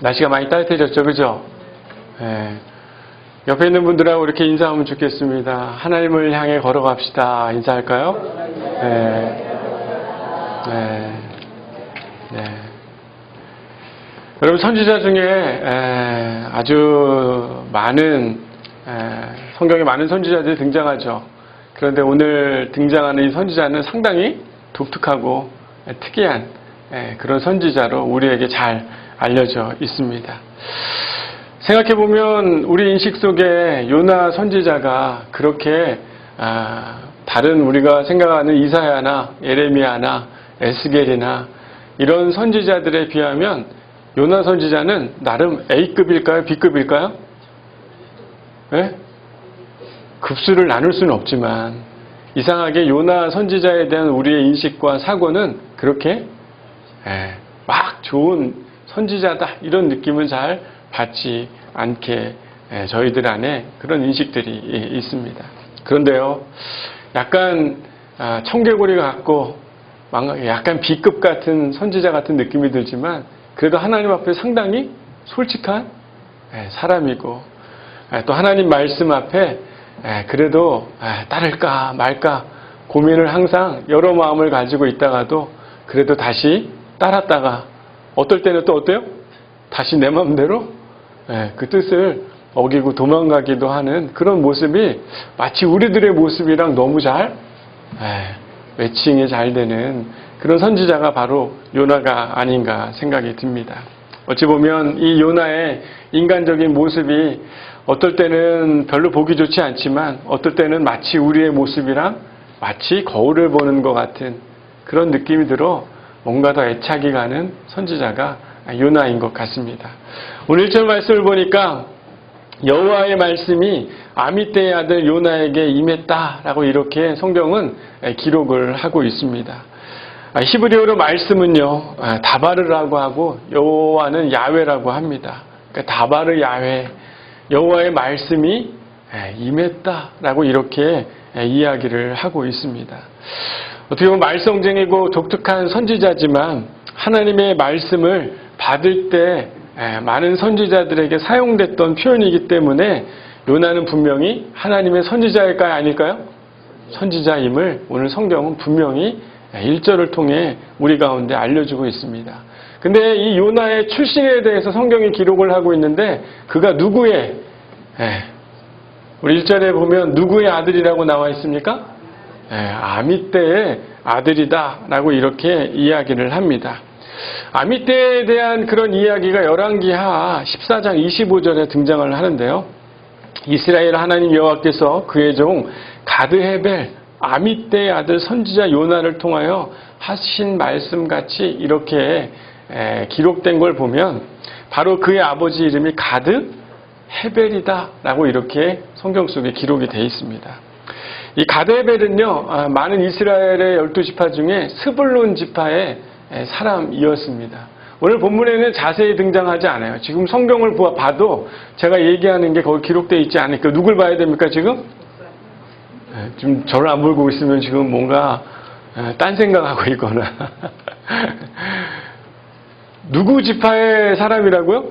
날씨가 많이 따뜻해졌죠, 그죠? 예. 옆에 있는 분들하고 이렇게 인사하면 좋겠습니다. 하나님을 향해 걸어갑시다. 인사할까요? 예. 네. 네. 여러분, 선지자 중에 아주 많은 성경에 많은 선지자들이 등장하죠. 그런데 오늘 등장하는 이 선지자는 상당히 독특하고 특이한 그런 선지자로 우리에게 잘 알려져 있습니다. 생각해보면 우리 인식 속에 요나 선지자가 그렇게 다른 우리가 생각하는 이사야나 예레미야나 에스겔이나 이런 선지자들에 비하면 요나 선지자는 나름 A급일까요? B급일까요? 네? 급수를 나눌 수는 없지만 이상하게 요나 선지자에 대한 우리의 인식과 사고는 그렇게 막 좋은 선지자다 이런 느낌은 잘 받지 않게 저희들 안에 그런 인식들이 있습니다. 그런데요, 약간 청개구리 같고 약간 B급 같은 선지자 같은 느낌이 들지만 그래도 하나님 앞에 상당히 솔직한 사람이고 또 하나님 말씀 앞에 그래도 따를까 말까 고민을 항상 여러 마음을 가지고 있다가도 그래도 다시 따랐다가 어떨 때는 또 어때요? 다시 내 마음대로 그 뜻을 어기고 도망가기도 하는 그런 모습이 마치 우리들의 모습이랑 너무 잘 매칭이 잘 되는 그런 선지자가 바로 요나가 아닌가 생각이 듭니다. 어찌 보면 이 요나의 인간적인 모습이 어떨 때는 별로 보기 좋지 않지만 어떨 때는 마치 우리의 모습이랑 마치 거울을 보는 것 같은 그런 느낌이 들어 뭔가 더 애착이 가는 선지자가 요나인 것 같습니다. 오늘 1절 말씀을 보니까 여호와의 말씀이 아미떼의 아들 요나에게 임했다라고 이렇게 성경은 기록을 하고 있습니다. 히브리어로 말씀은요 다바르라고 하고 여호와는 야훼라고 합니다. 그러니까 다바르 야훼 여호와의 말씀이 임했다라고 이렇게 이야기를 하고 있습니다. 어떻게 보면 말썽쟁이고 독특한 선지자지만 하나님의 말씀을 받을 때 많은 선지자들에게 사용됐던 표현이기 때문에 요나는 분명히 하나님의 선지자일까요? 아닐까요? 선지자임을 오늘 성경은 분명히 1절을 통해 우리 가운데 알려주고 있습니다. 근데 이 요나의 출신에 대해서 성경이 기록을 하고 있는데 그가 누구의 우리 1절에 보면 누구의 아들이라고 나와 있습니까? 아미떼의 아들이다 라고 이렇게 이야기를 합니다. 아미떼에 대한 그런 이야기가 열왕기하 14장 25절에 등장을 하는데요. 이스라엘 하나님 여호와께서 그의 종 가드헤벨 아미떼의 아들 선지자 요나를 통하여 하신 말씀같이 이렇게 기록된 걸 보면 바로 그의 아버지 이름이 가드헤벨이다 라고 이렇게 성경 속에 기록이 되어 있습니다. 이 가드헤벨은요 많은 이스라엘의 12지파 중에 스불론 지파의 사람이었습니다. 오늘 본문에는 자세히 등장하지 않아요. 지금 성경을 봐도 제가 얘기하는 게 거기 기록되어 있지 않으니까 누굴 봐야 됩니까 지금? 지금 저를 안 보고 있으면 지금 뭔가 딴 생각하고 있거나 누구 지파의 사람이라고요?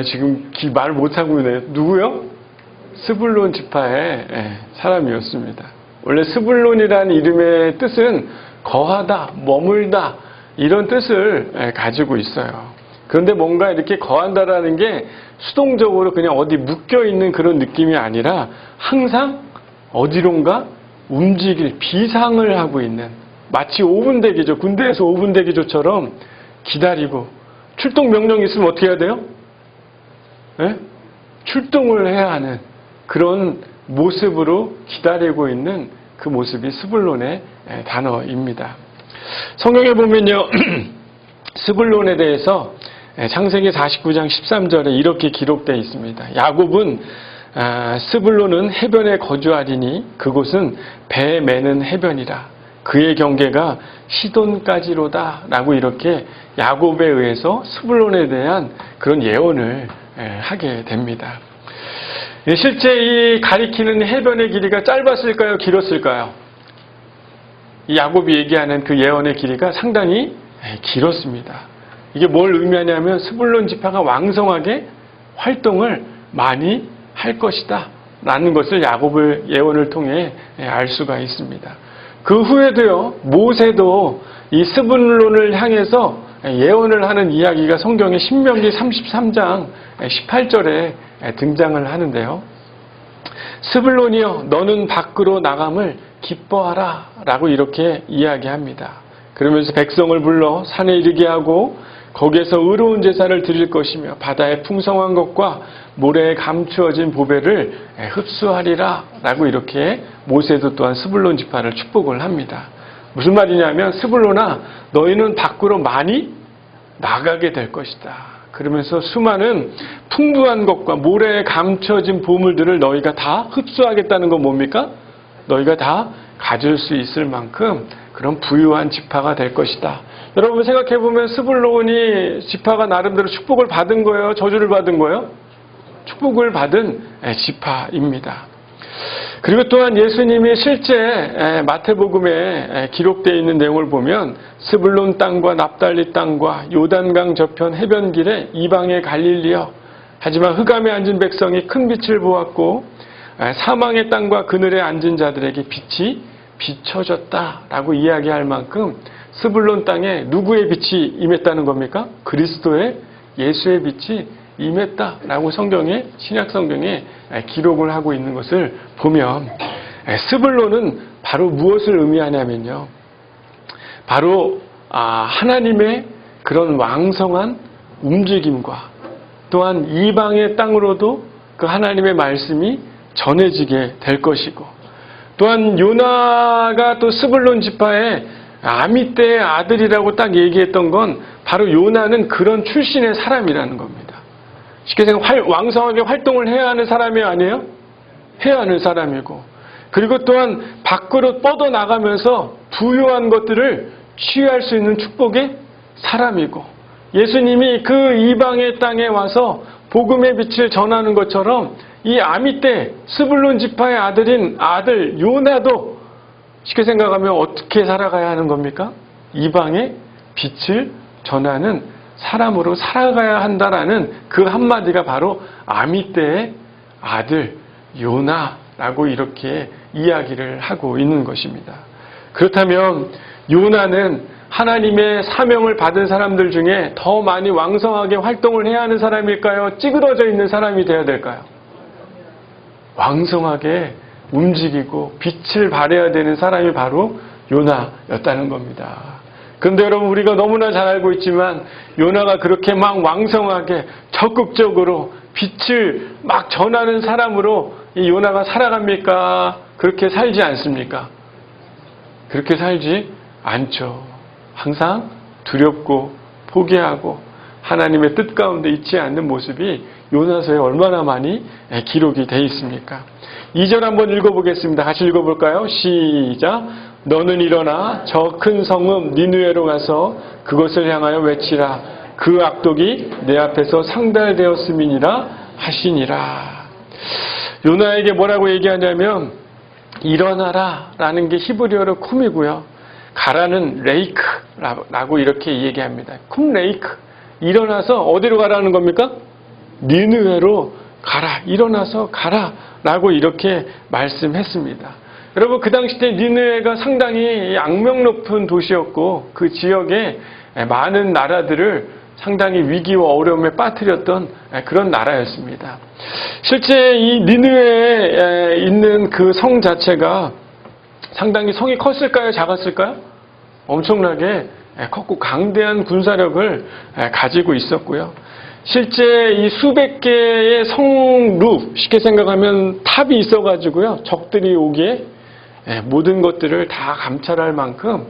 지금 말 못하고 있네요. 누구요? 스불론 지파의 사람이었습니다. 원래 스불론이라는 이름의 뜻은 거하다, 머물다 이런 뜻을 가지고 있어요. 그런데 뭔가 이렇게 거한다라는 게 수동적으로 그냥 어디 묶여있는 그런 느낌이 아니라 항상 어디론가 움직일 비상을 하고 있는 마치 5분 대기조, 군대에서 5분 대기조처럼 기다리고 출동 명령이 있으면 어떻게 해야 돼요? 출동을 해야 하는 그런 모습으로 기다리고 있는 그 모습이 스불론의 단어입니다. 성경에 보면요. 스불론에 대해서 창세기 49장 13절에 이렇게 기록되어 있습니다. 야곱은 스불론은 해변에 거주하리니 그곳은 배 매는 해변이라 그의 경계가 시돈까지로다 라고 이렇게 야곱에 의해서 스불론에 대한 그런 예언을 하게 됩니다. 실제 이 가리키는 해변의 길이가 짧았을까요? 길었을까요? 이 야곱이 얘기하는 그 예언의 길이가 상당히 길었습니다. 이게 뭘 의미하냐면 스불론 지파가 왕성하게 활동을 많이 할 것이다 라는 것을 야곱의 예언을 통해 알 수가 있습니다. 그 후에도요, 모세도 이 스불론을 향해서 예언을 하는 이야기가 성경의 신명기 33장 18절에 등장을 하는데요. 스불론이여 너는 밖으로 나감을 기뻐하라 라고 이렇게 이야기합니다. 그러면서 백성을 불러 산에 이르게 하고 거기에서 의로운 제사를 드릴 것이며 바다의 풍성한 것과 모래에 감추어진 보배를 흡수하리라 라고 이렇게 모세도 또한 스불론 지파를 축복을 합니다. 무슨 말이냐면 스불론아 너희는 밖으로 많이 나가게 될 것이다. 그러면서 수많은 풍부한 것과 모래에 감춰진 보물들을 너희가 다 흡수하겠다는 건 뭡니까? 너희가 다 가질 수 있을 만큼 그런 부유한 지파가 될 것이다. 여러분 생각해보면 스불론이 지파가 나름대로 축복을 받은 거예요? 저주를 받은 거예요? 축복을 받은 지파입니다. 그리고 또한 예수님이 실제 마태복음에 기록되어 있는 내용을 보면 스불론 땅과 납달리 땅과 요단강 저편 해변길에 이방의 갈릴리여 하지만 흑암에 앉은 백성이 큰 빛을 보았고 사망의 땅과 그늘에 앉은 자들에게 빛이 비춰졌다라고 이야기할 만큼 스불론 땅에 누구의 빛이 임했다는 겁니까? 그리스도의 예수의 빛이 임했다라고 성경에 신약 성경에 기록을 하고 있는 것을 보면 스불론은 바로 무엇을 의미하냐면요. 바로 하나님의 그런 왕성한 움직임과 또한 이방의 땅으로도 그 하나님의 말씀이 전해지게 될 것이고 또한 요나가 또 스불론 지파의 아미떼의 아들이라고 딱 얘기했던 건 바로 요나는 그런 출신의 사람이라는 겁니다. 쉽게 생각하면 왕성하게 활동을 해야 하는 사람이 아니에요? 해야 하는 사람이고 그리고 또한 밖으로 뻗어나가면서 부유한 것들을 취할 수 있는 축복의 사람이고 예수님이 그 이방의 땅에 와서 복음의 빛을 전하는 것처럼 이 아미떼 스불론 지파의 아들인 아들 요나도 쉽게 생각하면 어떻게 살아가야 하는 겁니까? 이방의 빛을 전하는 사람으로 살아가야 한다라는 그 한마디가 바로 아미떼의 아들 요나라고 이렇게 이야기를 하고 있는 것입니다. 그렇다면 요나는 하나님의 사명을 받은 사람들 중에 더 많이 왕성하게 활동을 해야 하는 사람일까요? 찌그러져 있는 사람이 되어야 될까요? 왕성하게 움직이고 빛을 발해야 되는 사람이 바로 요나였다는 겁니다. 그런데 여러분 우리가 너무나 잘 알고 있지만 요나가 그렇게 막 왕성하게 적극적으로 빛을 막 전하는 사람으로 이 요나가 살아갑니까? 그렇게 살지 않습니까? 그렇게 살지 않죠. 항상 두렵고 포기하고 하나님의 뜻 가운데 있지 않는 모습이 요나서에 얼마나 많이 기록이 되어 있습니까? 2절 한번 읽어보겠습니다. 같이 읽어볼까요? 시작. 너는 일어나 저 큰 성읍 니느웨로 가서 그것을 향하여 외치라. 그 악독이 내 앞에서 상달되었음이니라 하시니라. 요나에게 뭐라고 얘기하냐면 일어나라 라는 게 히브리어로 쿰이고요. 가라는 레이크라고 이렇게 얘기합니다. 쿰 레이크. 일어나서 어디로 가라는 겁니까? 니느웨로 가라. 일어나서 가라. 라고 이렇게 말씀했습니다. 여러분 그 당시 때 니느웨가 상당히 악명 높은 도시였고 그 지역에 많은 나라들을 상당히 위기와 어려움에 빠뜨렸던 그런 나라였습니다. 실제 이 니느웨에 있는 그 성 자체가 상당히 성이 컸을까요? 작았을까요? 엄청나게 컸고 강대한 군사력을 가지고 있었고요. 실제 이 수백 개의 성루, 쉽게 생각하면 탑이 있어가지고요. 적들이 오기에 모든 것들을 다 감찰할 만큼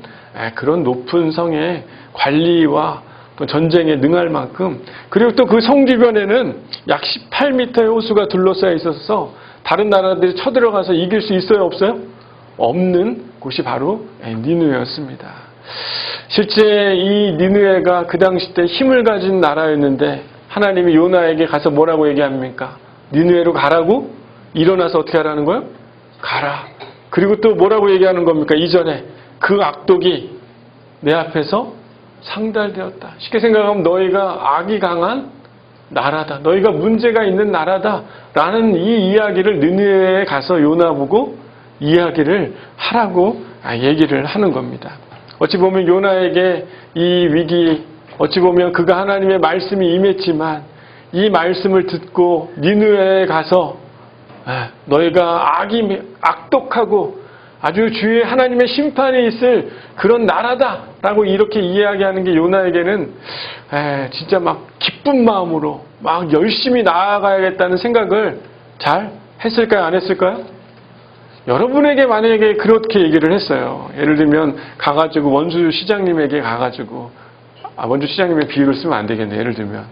그런 높은 성의 관리와 또 전쟁에 능할 만큼 그리고 또 그 성 주변에는 약 18m의 호수가 둘러싸여 있어서 다른 나라들이 쳐들어가서 이길 수 있어요? 없어요? 없는 곳이 바로 니느웨였습니다. 실제 이 니느웨가 그 당시 때 힘을 가진 나라였는데 하나님이 요나에게 가서 뭐라고 얘기합니까? 니느웨로 가라고? 일어나서 어떻게 하라는 거예요? 가라. 그리고 또 뭐라고 얘기하는 겁니까? 이전에 그 악독이 내 앞에서 상달되었다. 쉽게 생각하면 너희가 악이 강한 나라다. 너희가 문제가 있는 나라다. 라는 이 이야기를 느느웨에 가서 요나 보고 이야기를 하라고 얘기를 하는 겁니다. 어찌 보면 요나에게 이 위기, 어찌 보면 그가 하나님의 말씀이 임했지만 이 말씀을 듣고 니느웨에 가서 너희가 악독하고 아주 주의 하나님의 심판이 있을 그런 나라다라고 이렇게 이야기하는 게 요나에게는 진짜 막 기쁜 마음으로 막 열심히 나아가야겠다는 생각을 잘 했을까요? 안 했을까요? 여러분에게 만약에 그렇게 얘기를 했어요. 예를 들면 가가지고 원주 시장님에게 가가지고 원주 시장님의 비유를 쓰면 안 되겠네. 예를 들면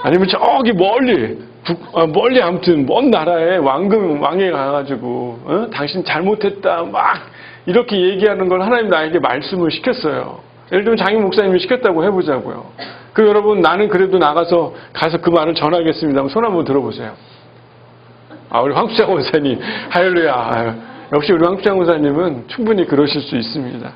아니면 저기 멀리 아무튼 먼 나라에 왕에 가가지고 당신 잘못했다 막 이렇게 얘기하는 걸 하나님 나에게 말씀을 시켰어요. 예를 들면 장인 목사님이 시켰다고 해보자고요. 그럼 여러분 나는 그래도 가서 그 말을 전하겠습니다. 손 한번 들어보세요. 우리 황수장 원사님 할렐루야. 역시 우리 황수장 원사님은 충분히 그러실 수 있습니다.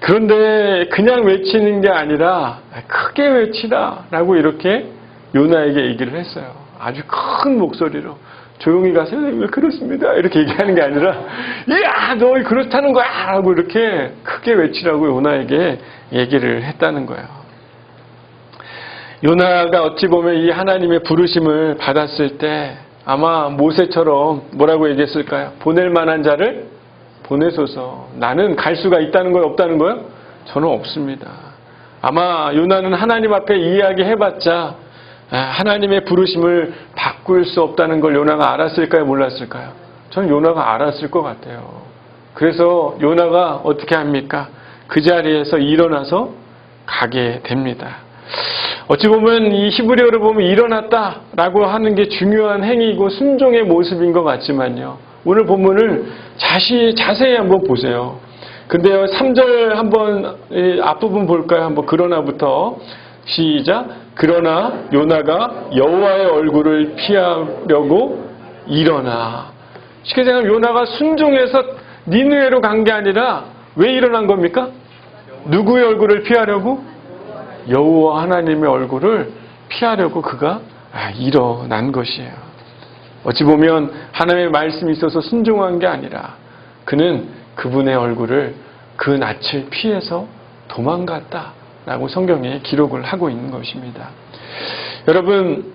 그런데 그냥 외치는 게 아니라 크게 외치라라고 이렇게 요나에게 얘기를 했어요. 아주 큰 목소리로 조용히 가세요. 왜 그렇습니다. 이렇게 얘기하는 게 아니라 야, 너 그렇다는 거야 라고 이렇게 크게 외치라고 요나에게 얘기를 했다는 거예요. 요나가 어찌 보면 이 하나님의 부르심을 받았을 때 아마 모세처럼 뭐라고 얘기했을까요? 보낼 만한 자를 보내소서. 나는 갈 수가 있다는 거예요? 없다는 거예요? 저는 없습니다. 아마 요나는 하나님 앞에 이야기해봤자 하나님의 부르심을 바꿀 수 없다는 걸 요나가 알았을까요? 몰랐을까요? 저는 요나가 알았을 것 같아요. 그래서 요나가 어떻게 합니까? 그 자리에서 일어나서 가게 됩니다. 어찌 보면 이 히브리어를 보면 일어났다라고 하는 게 중요한 행위이고 순종의 모습인 것 같지만요. 오늘 본문을 자세히 한번 보세요. 근데요, 3절 한번 앞부분 볼까요? 한번 그러나부터 시작. 그러나 요나가 여호와의 얼굴을 피하려고 일어나. 쉽게 생각하면 요나가 순종해서 니느웨로 간 게 아니라 왜 일어난 겁니까? 누구의 얼굴을 피하려고? 여호와 하나님의 얼굴을 피하려고 그가 일어난 것이에요. 어찌 보면 하나님의 말씀이 있어서 순종한 게 아니라 그는 그분의 얼굴을 그 낯을 피해서 도망갔다라고 성경에 기록을 하고 있는 것입니다. 여러분,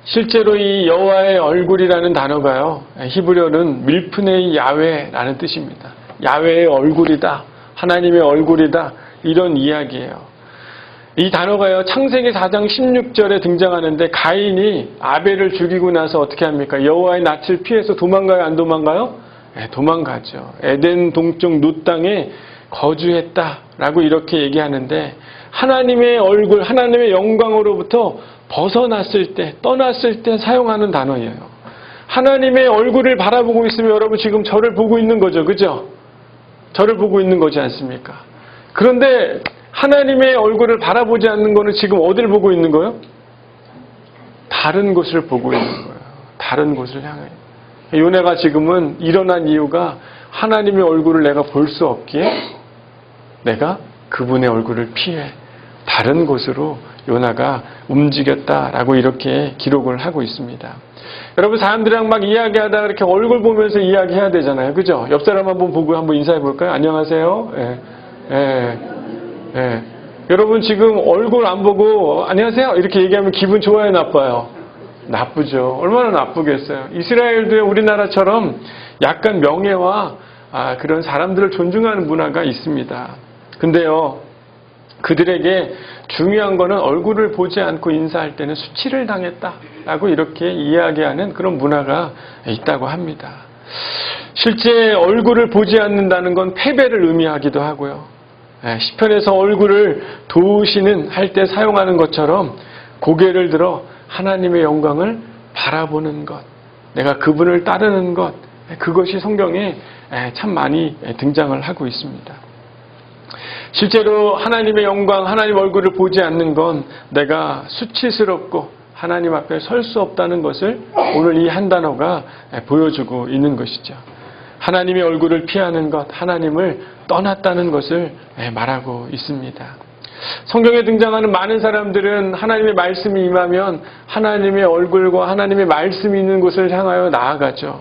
실제로 이 여호와의 얼굴이라는 단어가요, 히브리어는 밀프네이 야훼라는 뜻입니다. 야훼의 얼굴이다, 하나님의 얼굴이다, 이런 이야기예요. 이 단어가요, 창세기 4장 16절에 등장하는데 가인이 아벨을 죽이고 나서 어떻게 합니까? 여호와의 낯을 피해서 도망가요, 안 도망가요? 네, 도망가죠. 에덴 동쪽 놋 땅에 거주했다라고 이렇게 얘기하는데 하나님의 얼굴, 하나님의 영광으로부터 벗어났을 때, 떠났을 때 사용하는 단어예요. 하나님의 얼굴을 바라보고 있으면 여러분 지금 저를 보고 있는 거죠. 그죠? 저를 보고 있는 거지 않습니까? 그런데 하나님의 얼굴을 바라보지 않는 거는 지금 어딜 보고 있는 거예요? 다른 곳을 보고 있는 거예요. 다른 곳을 향해. 요나가 지금은 일어난 이유가 하나님의 얼굴을 내가 볼 수 없기에 내가 그분의 얼굴을 피해 다른 곳으로 요나가 움직였다라고 이렇게 기록을 하고 있습니다. 여러분, 사람들이랑 막 이야기하다가 이렇게 얼굴 보면서 이야기해야 되잖아요. 그죠? 옆 사람 한번 보고 한번 인사해 볼까요? 안녕하세요. 여러분 지금 얼굴 안 보고 안녕하세요 이렇게 얘기하면 기분 좋아요, 나빠요? 나쁘죠. 얼마나 나쁘겠어요. 이스라엘도 우리나라처럼 약간 명예와 그런 사람들을 존중하는 문화가 있습니다. 근데요, 그들에게 중요한 거는 얼굴을 보지 않고 인사할 때는 수치를 당했다라고 이렇게 이야기하는 그런 문화가 있다고 합니다. 실제 얼굴을 보지 않는다는 건 패배를 의미하기도 하고요. 시편에서 얼굴을 도우시는 할 때 사용하는 것처럼 고개를 들어 하나님의 영광을 바라보는 것, 내가 그분을 따르는 것, 그것이 성경에 참 많이 등장을 하고 있습니다. 실제로 하나님의 영광, 하나님 얼굴을 보지 않는 건 내가 수치스럽고 하나님 앞에 설 수 없다는 것을 오늘 이 한 단어가 보여주고 있는 것이죠. 하나님의 얼굴을 피하는 것, 하나님을 떠났다는 것을 말하고 있습니다. 성경에 등장하는 많은 사람들은 하나님의 말씀이 임하면 하나님의 얼굴과 하나님의 말씀이 있는 곳을 향하여 나아가죠.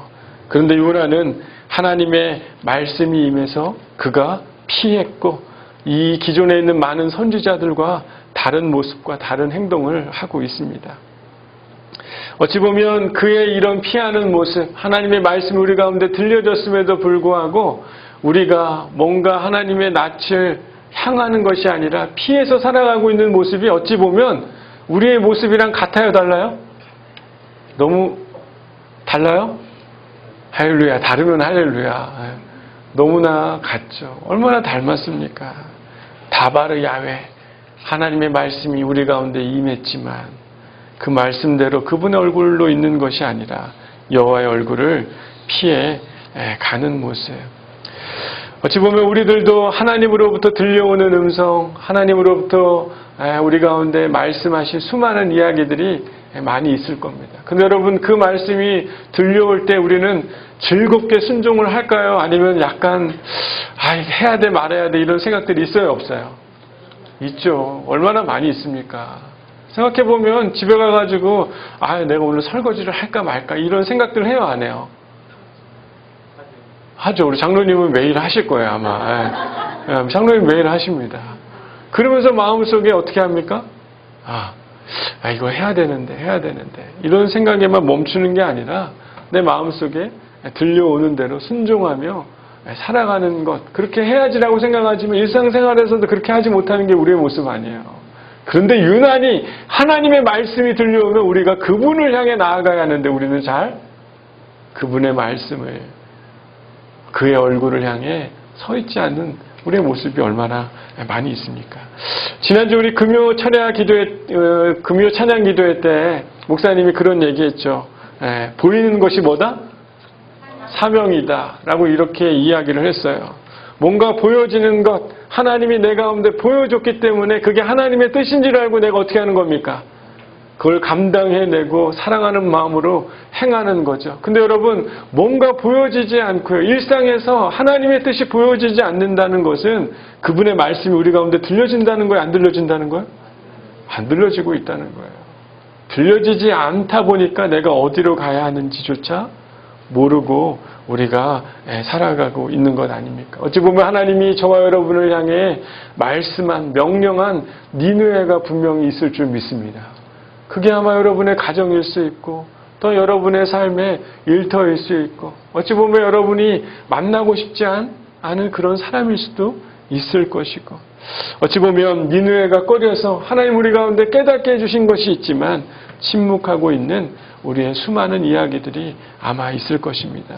그런데 요나는 하나님의 말씀이 임해서 그가 피했고 이 기존에 있는 많은 선지자들과 다른 모습과 다른 행동을 하고 있습니다. 어찌 보면 그의 이런 피하는 모습, 하나님의 말씀이 우리 가운데 들려졌음에도 불구하고 우리가 뭔가 하나님의 낯을 향하는 것이 아니라 피해서 살아가고 있는 모습이 어찌 보면 우리의 모습이랑 같아요, 달라요? 너무 달라요? 할렐루야, 다르면 할렐루야. 너무나 같죠. 얼마나 닮았습니까? 다바르 야훼, 하나님의 말씀이 우리 가운데 임했지만 그 말씀대로 그분의 얼굴로 있는 것이 아니라 여호와의 얼굴을 피해 가는 모습. 어찌 보면 우리들도 하나님으로부터 들려오는 음성, 하나님으로부터 우리 가운데 말씀하신 수많은 이야기들이 많이 있을 겁니다. 근데 여러분, 그 말씀이 들려올 때 우리는 즐겁게 순종을 할까요? 아니면 약간 해야 돼 말아야 돼 이런 생각들이 있어요, 없어요? 있죠. 얼마나 많이 있습니까? 생각해보면 집에 가가지고 내가 오늘 설거지를 할까 말까 이런 생각들 해요, 안 해요? 하죠. 우리 장로님은 매일 하실 거예요, 아마. 장로님 매일 하십니다. 그러면서 마음속에 어떻게 합니까? 이거 해야 되는데. 이런 생각에만 멈추는 게 아니라 내 마음속에 들려오는 대로 순종하며 살아가는 것. 그렇게 해야지라고 생각하지만 일상생활에서도 그렇게 하지 못하는 게 우리의 모습 아니에요. 그런데 유난히 하나님의 말씀이 들려오면 우리가 그분을 향해 나아가야 하는데 우리는 잘 그분의 말씀을, 그의 얼굴을 향해 서 있지 않는 우리의 모습이 얼마나 많이 있습니까? 지난주 우리 금요 찬양 기도회 때 목사님이 그런 얘기했죠. 보이는 것이 뭐다? 사명이다. 라고 이렇게 이야기를 했어요. 뭔가 보여지는 것, 하나님이 내 가운데 보여줬기 때문에 그게 하나님의 뜻인 줄 알고 내가 어떻게 하는 겁니까? 그걸 감당해내고 사랑하는 마음으로 행하는 거죠. 근데 여러분, 뭔가 보여지지 않고요. 일상에서 하나님의 뜻이 보여지지 않는다는 것은 그분의 말씀이 우리 가운데 들려진다는 거예요? 안 들려진다는 거예요? 안 들려지고 있다는 거예요. 들려지지 않다 보니까 내가 어디로 가야 하는지조차 모르고 우리가 살아가고 있는 것 아닙니까? 어찌 보면 하나님이 저와 여러분을 향해 말씀한, 명령한 니느웨가 분명히 있을 줄 믿습니다. 그게 아마 여러분의 가정일 수 있고 또 여러분의 삶의 일터일 수 있고 어찌 보면 여러분이 만나고 싶지 않은 그런 사람일 수도 있을 것이고 어찌 보면 니느웨가 꺼려서 하나님 우리 가운데 깨닫게 해주신 것이 있지만 침묵하고 있는 우리의 수많은 이야기들이 아마 있을 것입니다.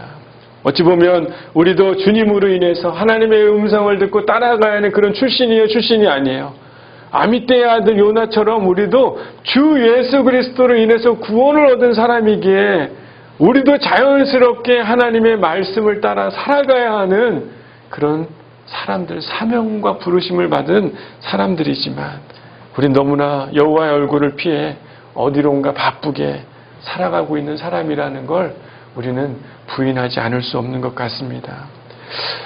어찌 보면 우리도 주님으로 인해서 하나님의 음성을 듣고 따라가야 하는 그런 출신이에요, 출신이 아니에요. 아미떼의 아들 요나처럼 우리도 주 예수 그리스도로 인해서 구원을 얻은 사람이기에 우리도 자연스럽게 하나님의 말씀을 따라 살아가야 하는 그런 사람들, 사명과 부르심을 받은 사람들이지만 우린 너무나 여호와의 얼굴을 피해 어디론가 바쁘게 살아가고 있는 사람이라는 걸 우리는 부인하지 않을 수 없는 것 같습니다.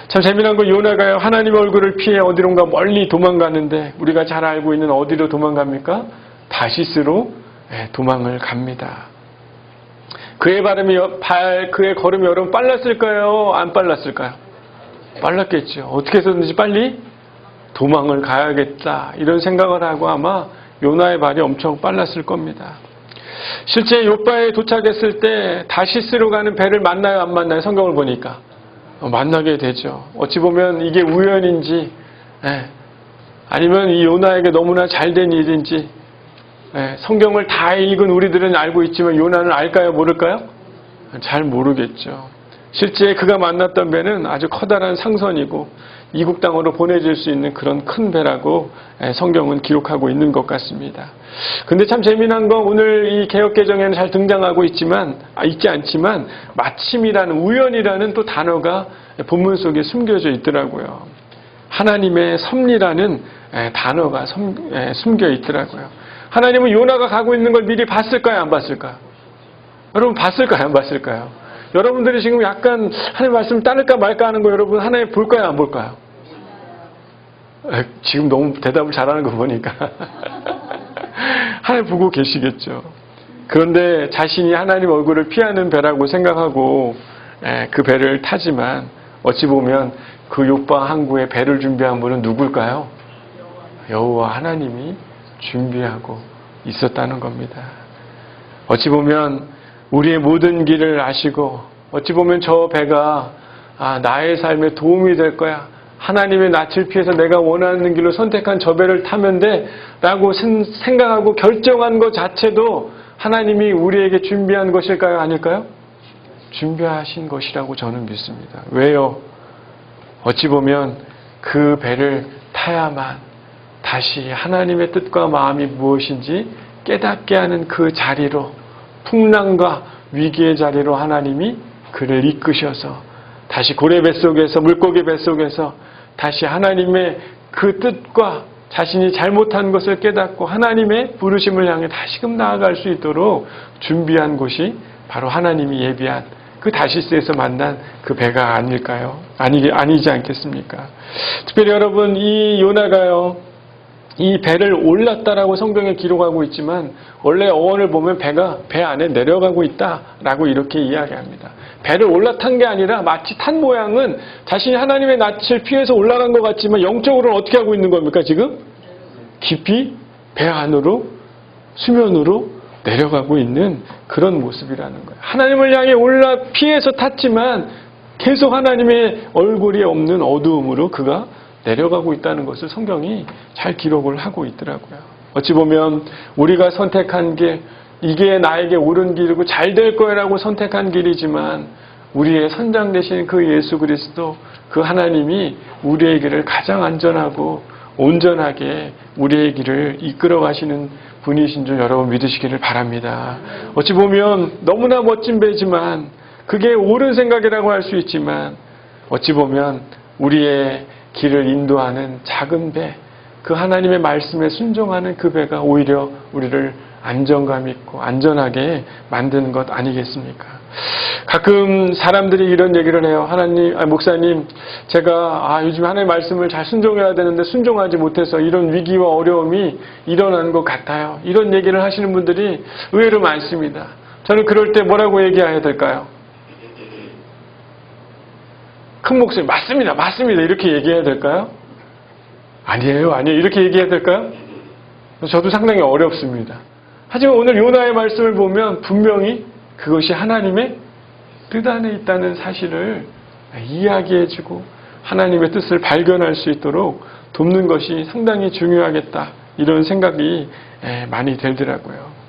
참 재미난 건 요나가요, 하나님의 얼굴을 피해 어디론가 멀리 도망가는데 우리가 잘 알고 있는 어디로 도망갑니까? 다시스로 도망을 갑니다. 그의 걸음이 여러분 빨랐을까요? 안 빨랐을까요? 빨랐겠죠. 어떻게 해서든지 빨리 도망을 가야겠다 이런 생각을 하고 아마 요나의 발이 엄청 빨랐을 겁니다. 실제 요바에 도착했을 때 다시스로 가는 배를 만나요, 안 만나요? 성경을 보니까 만나게 되죠. 어찌 보면 이게 우연인지 아니면 이 요나에게 너무나 잘된 일인지 성경을 다 읽은 우리들은 알고 있지만 요나는 알까요, 모를까요? 잘 모르겠죠. 실제 그가 만났던 배는 아주 커다란 상선이고 이국 땅으로 보내질 수 있는 그런 큰 배라고 성경은 기록하고 있는 것 같습니다. 근데 참 재미난 건 오늘 이 개역개정에는 잘 등장하고 있지 않지만 마침이라는, 우연이라는 또 단어가 본문 속에 숨겨져 있더라고요. 하나님의 섭리라는 단어가 숨겨 있더라고요. 하나님은 요나가 가고 있는 걸 미리 봤을까요, 안 봤을까요? 여러분 봤을까요, 안 봤을까요? 여러분들이 지금 약간 하나님 말씀을 따를까 말까 하는 거 여러분 하나님 볼까요? 안 볼까요? 지금 너무 대답을 잘하는 거 보니까 하나님 보고 계시겠죠. 그런데 자신이 하나님 얼굴을 피하는 배라고 생각하고 그 배를 타지만 어찌 보면 그 요파 항구에 배를 준비한 분은 누굴까요? 여호와 하나님이 준비하고 있었다는 겁니다. 어찌 보면 우리의 모든 길을 아시고 어찌 보면 저 배가 나의 삶에 도움이 될 거야. 하나님의 낯을 피해서 내가 원하는 길로 선택한 저 배를 타면 돼 라고 생각하고 결정한 것 자체도 하나님이 우리에게 준비한 것일까요? 아닐까요? 준비하신 것이라고 저는 믿습니다. 왜요? 어찌 보면 그 배를 타야만 다시 하나님의 뜻과 마음이 무엇인지 깨닫게 하는 그 자리로, 풍랑과 위기의 자리로 하나님이 그를 이끄셔서 다시 고래 뱃속에서, 물고기 뱃속에서 다시 하나님의 그 뜻과 자신이 잘못한 것을 깨닫고 하나님의 부르심을 향해 다시금 나아갈 수 있도록 준비한 곳이 바로 하나님이 예비한 그 다시스에서 만난 그 배가 아닐까요? 아니지 않겠습니까? 특별히 여러분, 이 요나가요, 이 배를 올랐다라고 성경에 기록하고 있지만 원래 어원을 보면 배가 배 안에 내려가고 있다라고 이렇게 이야기합니다. 배를 올라탄 게 아니라 마치 탄 모양은 자신이 하나님의 낯을 피해서 올라간 것 같지만 영적으로는 어떻게 하고 있는 겁니까 지금? 깊이 배 안으로 수면으로 내려가고 있는 그런 모습이라는 거예요. 하나님을 향해 피해서 탔지만 계속 하나님의 얼굴이 없는 어두움으로 그가 내려가고 있다는 것을 성경이 잘 기록을 하고 있더라고요. 어찌 보면 우리가 선택한 길, 이게 나에게 옳은 길이고 잘 될 거라고 선택한 길이지만 우리의 선장 되신 그 예수 그리스도, 그 하나님이 우리의 길을 가장 안전하고 온전하게 우리의 길을 이끌어 가시는 분이신 줄 여러분 믿으시기를 바랍니다. 어찌 보면 너무나 멋진 배지만 그게 옳은 생각이라고 할 수 있지만 어찌 보면 우리의 길을 인도하는 작은 배, 그 하나님의 말씀에 순종하는 그 배가 오히려 우리를 안정감 있고 안전하게 만드는 것 아니겠습니까? 가끔 사람들이 이런 얘기를 해요. 목사님, 제가 요즘 하나님의 말씀을 잘 순종해야 되는데 순종하지 못해서 이런 위기와 어려움이 일어나는 것 같아요. 이런 얘기를 하시는 분들이 의외로 많습니다. 저는 그럴 때 뭐라고 얘기해야 될까요? 큰 목소리, 맞습니다, 맞습니다. 이렇게 얘기해야 될까요? 아니에요, 이렇게 얘기해야 될까요? 저도 상당히 어렵습니다. 하지만 오늘 요나의 말씀을 보면 분명히 그것이 하나님의 뜻 안에 있다는 사실을 이야기해주고 하나님의 뜻을 발견할 수 있도록 돕는 것이 상당히 중요하겠다. 이런 생각이 많이 들더라고요.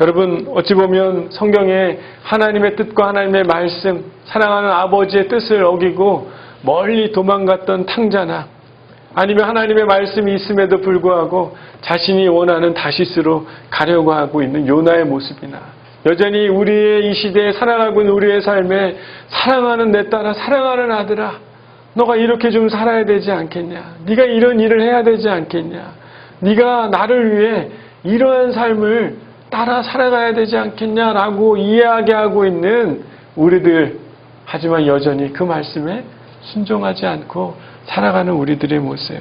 여러분, 어찌 보면 성경에 하나님의 뜻과 하나님의 말씀, 사랑하는 아버지의 뜻을 어기고 멀리 도망갔던 탕자나 아니면 하나님의 말씀이 있음에도 불구하고 자신이 원하는 다시스로 가려고 하고 있는 요나의 모습이나 여전히 우리의 이 시대에 살아가고 있는 우리의 삶에 사랑하는 내 딸아, 사랑하는 아들아, 너가 이렇게 좀 살아야 되지 않겠냐? 네가 이런 일을 해야 되지 않겠냐? 네가 나를 위해 이러한 삶을 따라 살아가야 되지 않겠냐라고 이야기하고 있는 우리들, 하지만 여전히 그 말씀에 순종하지 않고 살아가는 우리들의 모습.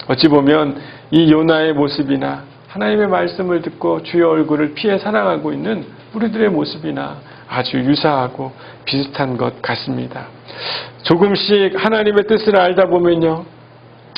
어찌 보면 이 요나의 모습이나 하나님의 말씀을 듣고 주의 얼굴을 피해 살아가고 있는 우리들의 모습이나 아주 유사하고 비슷한 것 같습니다. 조금씩 하나님의 뜻을 알다 보면요,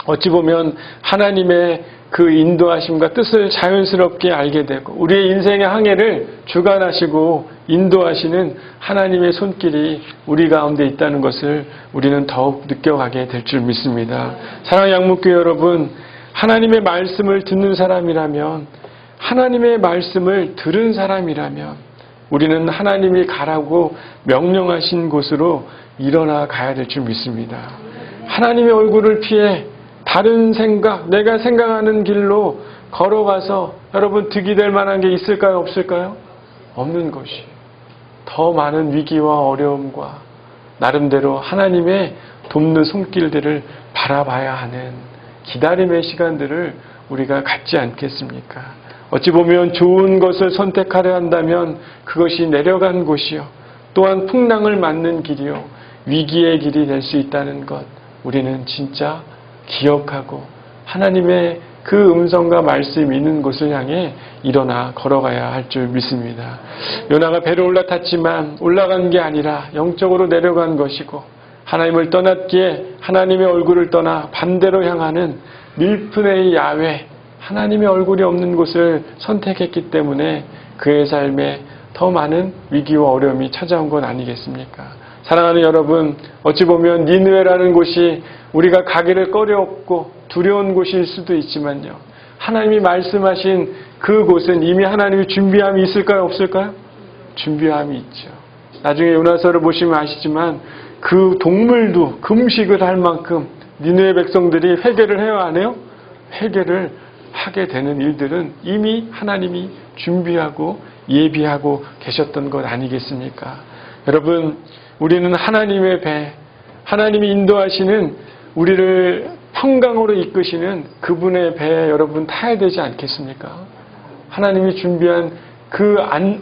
어찌 보면 하나님의 그 인도하심과 뜻을 자연스럽게 알게 되고 우리의 인생의 항해를 주관하시고 인도하시는 하나님의 손길이 우리 가운데 있다는 것을 우리는 더욱 느껴가게 될 줄 믿습니다. 사랑하는 양목교회 여러분, 하나님의 말씀을 듣는 사람이라면, 하나님의 말씀을 들은 사람이라면 우리는 하나님이 가라고 명령하신 곳으로 일어나 가야 될 줄 믿습니다. 하나님의 얼굴을 피해 다른 생각, 내가 생각하는 길로 걸어가서 여러분 득이 될 만한 게 있을까요? 없을까요? 없는 것이. 더 많은 위기와 어려움과 나름대로 하나님의 돕는 손길들을 바라봐야 하는 기다림의 시간들을 우리가 갖지 않겠습니까? 어찌 보면 좋은 것을 선택하려 한다면 그것이 내려간 곳이요, 또한 풍랑을 맞는 길이요 위기의 길이 될 수 있다는 것 우리는 진짜 기억하고 하나님의 그 음성과 말씀이 있는 곳을 향해 일어나 걸어가야 할 줄 믿습니다. 요나가 배로 올라탔지만 올라간 게 아니라 영적으로 내려간 것이고 하나님을 떠났기에 하나님의 얼굴을 떠나 반대로 향하는 밀분의 야외 하나님의 얼굴이 없는 곳을 선택했기 때문에 그의 삶에 더 많은 위기와 어려움이 찾아온 건 아니겠습니까? 사랑하는 여러분, 어찌 보면 니느웨라는 곳이 우리가 가기를 꺼려없고 두려운 곳일 수도 있지만요. 하나님이 말씀하신 그곳은 이미 하나님이 준비함이 있을까요? 없을까요? 준비함이 있죠. 나중에 요나서를 보시면 아시지만 그 동물도 금식을 할 만큼 니느웨 백성들이 회개를 해요, 안 해요? 회개를 하게 되는 일들은 이미 하나님이 준비하고 예비하고 계셨던 것 아니겠습니까? 여러분, 우리는 하나님의 배, 하나님이 인도하시는 우리를 평강으로 이끄시는 그분의 배에 여러분 타야 되지 않겠습니까? 하나님이 준비한 그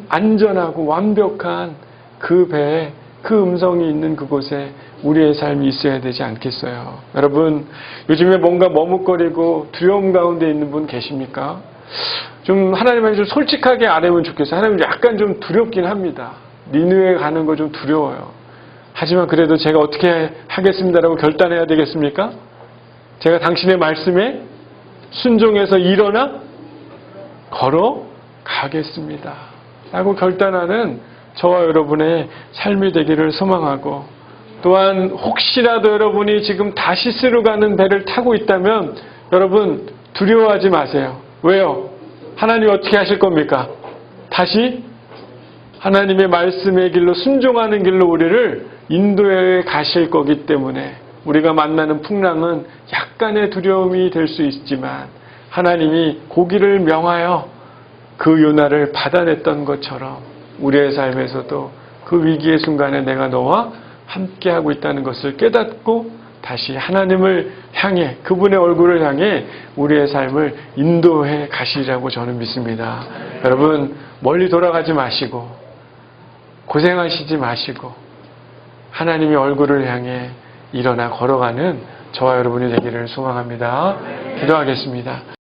안전하고 완벽한 그 배에 그 음성이 있는 그곳에 우리의 삶이 있어야 되지 않겠어요? 여러분, 요즘에 뭔가 머뭇거리고 두려움 가운데 있는 분 계십니까? 좀 하나님한테 좀 솔직하게 알으면 좋겠어요. 하나님 약간 좀 두렵긴 합니다. 니느웨 가는 거 좀 두려워요. 하지만 그래도 제가 어떻게 하겠습니다라고 결단해야 되겠습니까? 제가 당신의 말씀에 순종해서 일어나 걸어가겠습니다. 라고 결단하는 저와 여러분의 삶이 되기를 소망하고 또한 혹시라도 여러분이 지금 다시스로 가는 배를 타고 있다면 여러분 두려워하지 마세요. 왜요? 하나님이 어떻게 하실 겁니까? 다시 하나님의 말씀의 길로 순종하는 길로 우리를 인도해 가실 거기 때문에 우리가 만나는 풍랑은 약간의 두려움이 될 수 있지만 하나님이 고기를 명하여 그 요나를 받아냈던 것처럼 우리의 삶에서도 그 위기의 순간에 내가 너와 함께하고 있다는 것을 깨닫고 다시 하나님을 향해 그분의 얼굴을 향해 우리의 삶을 인도해 가시리라고 저는 믿습니다. 여러분 멀리 돌아가지 마시고 고생하시지 마시고 하나님의 얼굴을 향해 일어나 걸어가는 저와 여러분이 되기를 소망합니다. 기도하겠습니다.